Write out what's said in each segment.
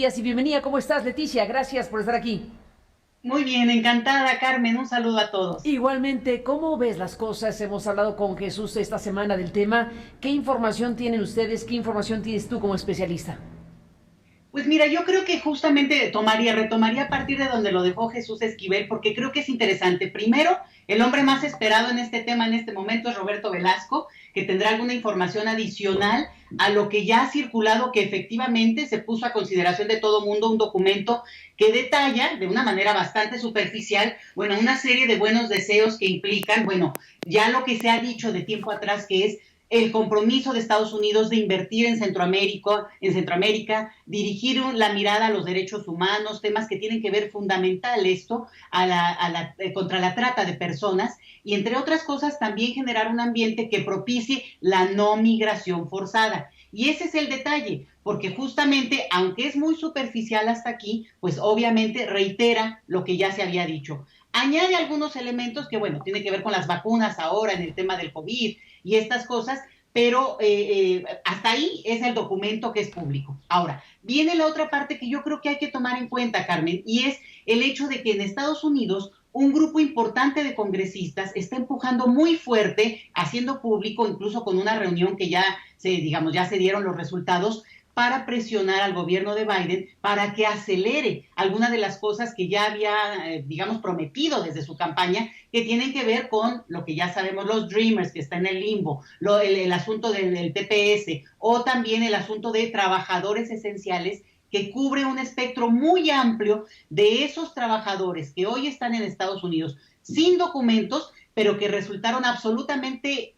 días y bienvenida. ¿Cómo estás, Leticia? Gracias por estar aquí. Muy bien, encantada, Carmen. Un saludo a todos. Igualmente, ¿cómo ves las cosas? Hemos hablado con Jesús esta semana del tema. ¿Qué información tienen ustedes? ¿Qué información tienes tú como especialista? Pues mira, yo creo que justamente retomaría a partir de donde lo dejó Jesús Esquivel, porque creo que es interesante. Primero, el hombre más esperado en este tema en este momento es Roberto Velasco, que tendrá alguna información adicional a lo que ya ha circulado, que efectivamente se puso a consideración de todo mundo un documento que detalla de una manera bastante superficial, bueno, una serie de buenos deseos que implican, bueno, ya lo que se ha dicho de tiempo atrás, que es el compromiso de Estados Unidos de invertir en Centroamérica, dirigir la mirada a los derechos humanos, temas que tienen que ver fundamental esto contra la trata de personas y entre otras cosas también generar un ambiente que propicie la no migración forzada. Y ese es el detalle, porque justamente, aunque es muy superficial hasta aquí, pues obviamente reitera lo que ya se había dicho. Añade algunos elementos que, bueno, tiene que ver con las vacunas ahora en el tema del COVID y estas cosas, pero hasta ahí es el documento que es público. Ahora, viene la otra parte que yo creo que hay que tomar en cuenta, Carmen, y es el hecho de que en Estados Unidos un grupo importante de congresistas está empujando muy fuerte, haciendo público, incluso con una reunión que ya se dieron los resultados, para presionar al gobierno de Biden para que acelere algunas de las cosas que ya había, prometido desde su campaña, que tienen que ver con lo que ya sabemos, los Dreamers, que está en el limbo, el asunto del TPS, o también el asunto de trabajadores esenciales, que cubre un espectro muy amplio de esos trabajadores que hoy están en Estados Unidos sin documentos, pero que resultaron absolutamente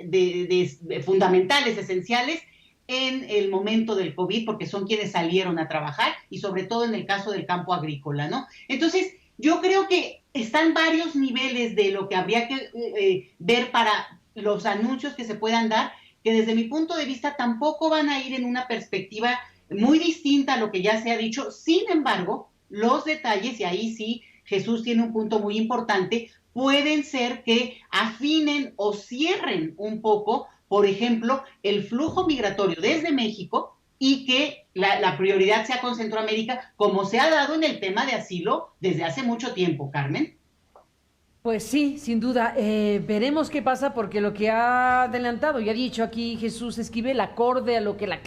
fundamentales, esenciales, en el momento del COVID, porque son quienes salieron a trabajar y sobre todo en el caso del campo agrícola, ¿no? Entonces, yo creo que están varios niveles de lo que habría que ver para los anuncios que se puedan dar, que desde mi punto de vista tampoco van a ir en una perspectiva muy distinta a lo que ya se ha dicho. Sin embargo, los detalles, y ahí sí Jesús tiene un punto muy importante, pueden ser que afinen o cierren un poco, por ejemplo, el flujo migratorio desde México y que la prioridad sea con Centroamérica, como se ha dado en el tema de asilo desde hace mucho tiempo, Carmen. Pues sí, sin duda. Veremos qué pasa porque lo que ha adelantado y ha dicho aquí Jesús Esquivel, acorde a lo que la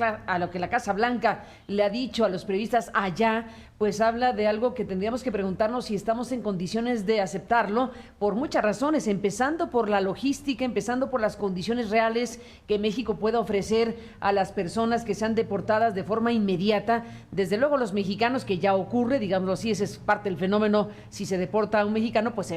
Casa Blanca le ha dicho a los periodistas allá, pues habla de algo que tendríamos que preguntarnos si estamos en condiciones de aceptarlo por muchas razones, empezando por la logística, empezando por las condiciones reales que México pueda ofrecer a las personas que sean deportadas de forma inmediata. Desde luego los mexicanos, que ya ocurre, digámoslo así, ese es parte del fenómeno. Si se deporta a un mexicano, pues se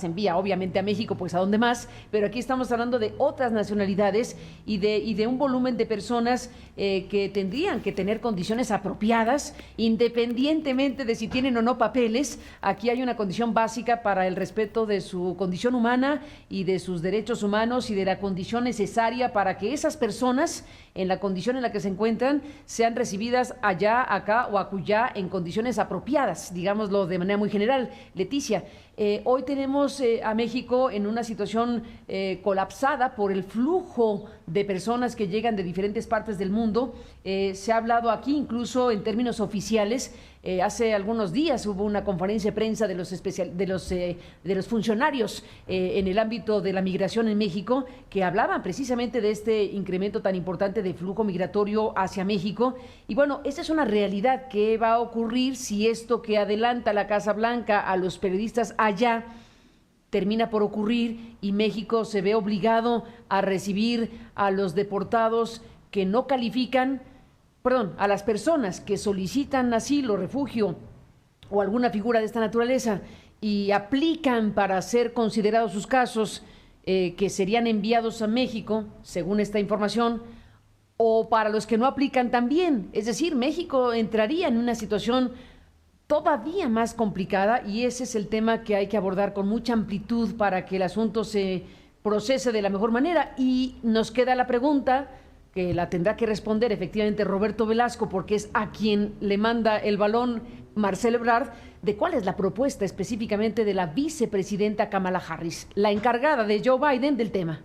envía obviamente a México, pues a dónde más, pero aquí estamos hablando de otras nacionalidades y de un volumen de personas que tendrían que tener condiciones apropiadas, independientemente de si tienen o no papeles. Aquí hay una condición básica para el respeto de su condición humana y de sus derechos humanos y de la condición necesaria para que esas personas, en la condición en la que se encuentran, sean recibidas allá, acá o acullá en condiciones apropiadas, digámoslo de manera muy general. Leticia, hoy tenemos a México en una situación colapsada por el flujo de personas que llegan de diferentes partes del mundo. Se ha hablado aquí incluso en términos oficiales. Hace algunos días hubo una conferencia de prensa de los funcionarios en el ámbito de la migración en México, que hablaban precisamente de este incremento tan importante de flujo migratorio hacia México. Y bueno, esta es una realidad que va a ocurrir si esto que adelanta la Casa Blanca a los periodistas allá termina por ocurrir y México se ve obligado a recibir a los deportados que no califican, perdón, a las personas que solicitan asilo, refugio o alguna figura de esta naturaleza y aplican para ser considerados sus casos, que serían enviados a México, según esta información, o para los que no aplican también. Es decir, México entraría en una situación todavía más complicada y ese es el tema que hay que abordar con mucha amplitud para que el asunto se procese de la mejor manera. Y nos queda la pregunta, que la tendrá que responder efectivamente Roberto Velasco, porque es a quien le manda el balón Marcelo Ebrard, de cuál es la propuesta específicamente de la vicepresidenta Kamala Harris, la encargada de Joe Biden del tema.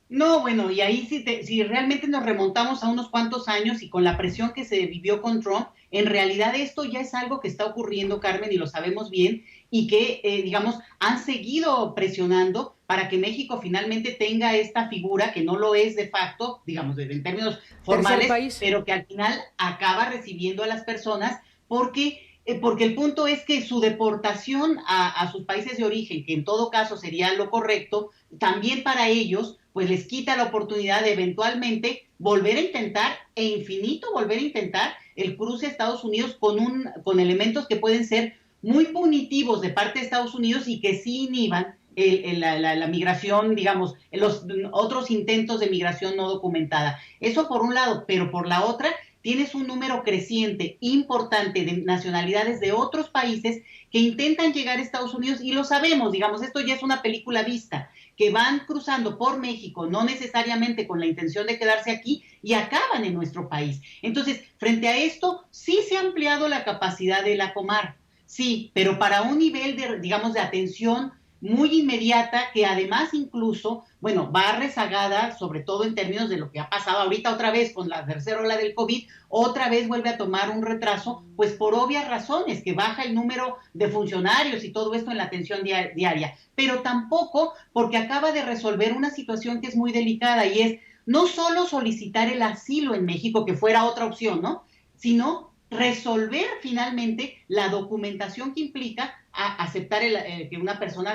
No, bueno, y ahí si realmente nos remontamos a unos cuantos años y con la presión que se vivió con Trump, en realidad esto ya es algo que está ocurriendo, Carmen, y lo sabemos bien, y que, digamos, han seguido presionando para que México finalmente tenga esta figura, que no lo es de facto, digamos, en términos Tercer formales, país. pero que al final acaba recibiendo a las personas porque el punto es que su deportación a sus países de origen, que en todo caso sería lo correcto, también para ellos, pues les quita la oportunidad de eventualmente volver a intentar, e infinito volver a intentar, el cruce a Estados Unidos con elementos que pueden ser muy punitivos de parte de Estados Unidos y que sí inhiban la migración, digamos, los otros intentos de migración no documentada. Eso por un lado, pero por la otra, tienes un número creciente, importante de nacionalidades de otros países que intentan llegar a Estados Unidos y lo sabemos, digamos, esto ya es una película vista, que van cruzando por México, no necesariamente con la intención de quedarse aquí, y acaban en nuestro país. Entonces, frente a esto, sí se ha ampliado la capacidad de la Comar, sí, pero para un nivel de, digamos, de atención muy inmediata, que además incluso, bueno, va rezagada, sobre todo en términos de lo que ha pasado ahorita otra vez con la tercera ola del COVID, otra vez vuelve a tomar un retraso, pues por obvias razones, que baja el número de funcionarios y todo esto en la atención diaria, pero tampoco porque acaba de resolver una situación que es muy delicada y es no solo solicitar el asilo en México, que fuera otra opción, ¿no? Sino resolver finalmente la documentación que implica aceptar que una persona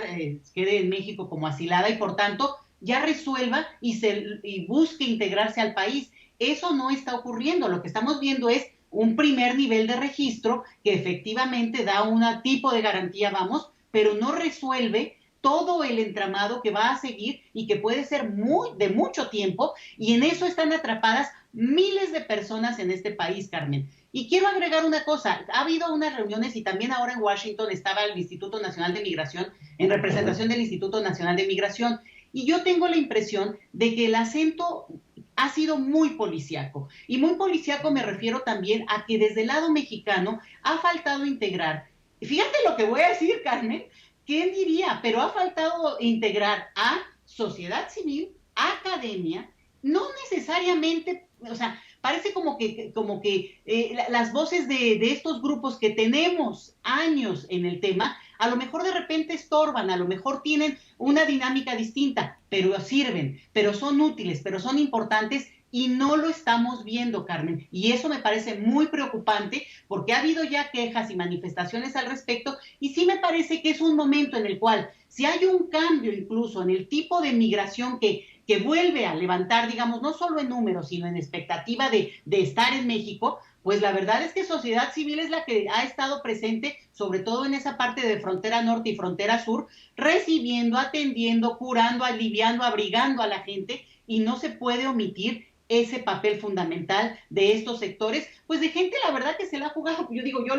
quede en México como asilada y por tanto ya resuelva y busque integrarse al país. Eso no está ocurriendo. Lo que estamos viendo es un primer nivel de registro que efectivamente da un tipo de garantía, vamos, pero no resuelve todo el entramado que va a seguir y que puede ser de mucho tiempo, y en eso están atrapadas miles de personas en este país, Carmen. Y quiero agregar una cosa, ha habido unas reuniones y también ahora en Washington estaba el Instituto Nacional de Migración en representación del Instituto Nacional de Migración, y yo tengo la impresión de que el acento ha sido muy policíaco, y muy policíaco me refiero también a que desde el lado mexicano ha faltado integrar, fíjate lo que voy a decir, Carmen, ¿quién diría? Pero ha faltado integrar a sociedad civil, a academia, no necesariamente, o sea, parece como que las voces de estos grupos que tenemos años en el tema, a lo mejor de repente estorban, a lo mejor tienen una dinámica distinta, pero sirven, pero son útiles, pero son importantes y no lo estamos viendo, Carmen. Y eso me parece muy preocupante porque ha habido ya quejas y manifestaciones al respecto y sí me parece que es un momento en el cual, si hay un cambio incluso en el tipo de migración que vuelve a levantar, digamos, no solo en números, sino en expectativa de estar en México, pues la verdad es que sociedad civil es la que ha estado presente, sobre todo en esa parte de frontera norte y frontera sur, recibiendo, atendiendo, curando, aliviando, abrigando a la gente, y no se puede omitir ese papel fundamental de estos sectores, pues de gente, la verdad, que se la ha jugado. Yo digo, yo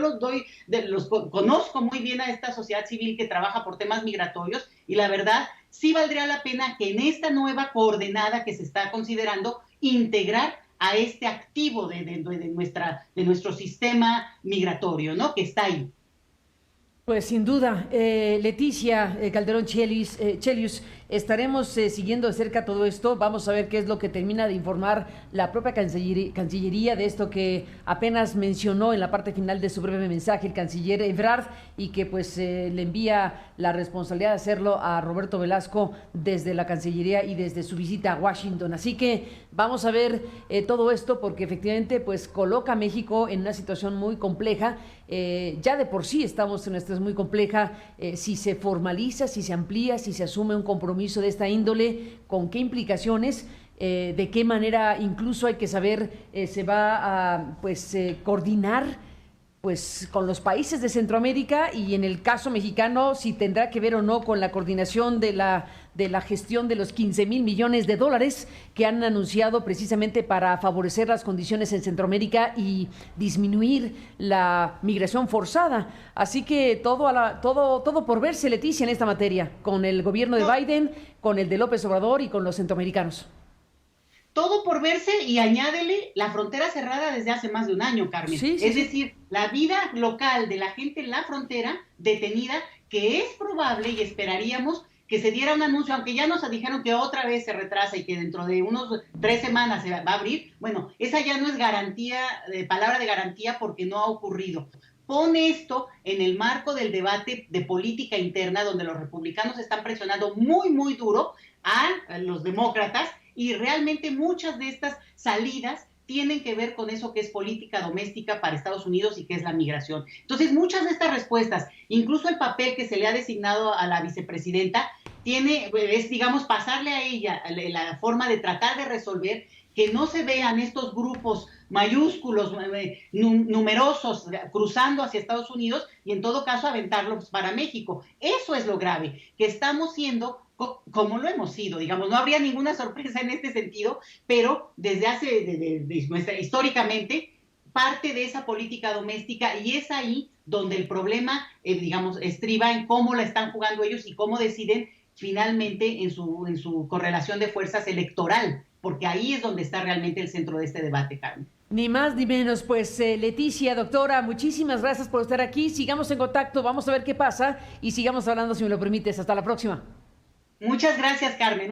conozco muy bien a esta sociedad civil que trabaja por temas migratorios, y la verdad, sí valdría la pena que en esta nueva coordenada que se está considerando, integrar a este activo de nuestro sistema migratorio, ¿no? Que está ahí. Pues sin duda, Leticia Calderón Chelius, estaremos siguiendo de cerca todo esto. Vamos a ver qué es lo que termina de informar la propia Cancillería de esto que apenas mencionó en la parte final de su breve mensaje el canciller Ebrard, y que pues le envía la responsabilidad de hacerlo a Roberto Velasco desde la Cancillería y desde su visita a Washington. Así que vamos a ver todo esto, porque efectivamente pues coloca a México en una situación muy compleja. Ya de por sí estamos en una situación muy compleja. Si se formaliza, si se amplía, si se asume un compromiso de esta índole, ¿con qué implicaciones? ¿De qué manera incluso hay que saber se va a coordinar pues con los países de Centroamérica, y en el caso mexicano si tendrá que ver o no con la coordinación de la gestión de los 15,000 millones de dólares que han anunciado precisamente para favorecer las condiciones en Centroamérica y disminuir la migración forzada? Así que todo por verse, Leticia, en esta materia, con el gobierno de Biden, con el de López Obrador y con los centroamericanos. Todo por verse, y añádele la frontera cerrada desde hace más de un año, Carmen. Sí, sí, es decir, la vida local de la gente en la frontera detenida, que es probable y esperaríamos que se diera un anuncio, aunque ya nos dijeron que otra vez se retrasa y que dentro de unos 3 semanas se va a abrir, bueno, esa ya no es garantía, palabra de garantía, porque no ha ocurrido. Pone esto en el marco del debate de política interna, donde los republicanos están presionando muy, muy duro a los demócratas, y realmente muchas de estas salidas tienen que ver con eso que es política doméstica para Estados Unidos y que es la migración. Entonces, muchas de estas respuestas, incluso el papel que se le ha designado a la vicepresidenta, es, digamos, pasarle a ella la forma de tratar de resolver que no se vean estos grupos mayúsculos, numerosos, cruzando hacia Estados Unidos y en todo caso aventarlos para México. Eso es lo grave, que estamos siendo como lo hemos sido, digamos, no habría ninguna sorpresa en este sentido, pero desde históricamente, parte de esa política doméstica, y es ahí donde el problema, digamos, estriba en cómo la están jugando ellos y cómo deciden finalmente en su correlación de fuerzas electoral, porque ahí es donde está realmente el centro de este debate, Carmen. Ni más ni menos, pues Leticia, doctora, muchísimas gracias por estar aquí, sigamos en contacto, vamos a ver qué pasa y sigamos hablando si me lo permites, hasta la próxima. Muchas gracias, Carmen.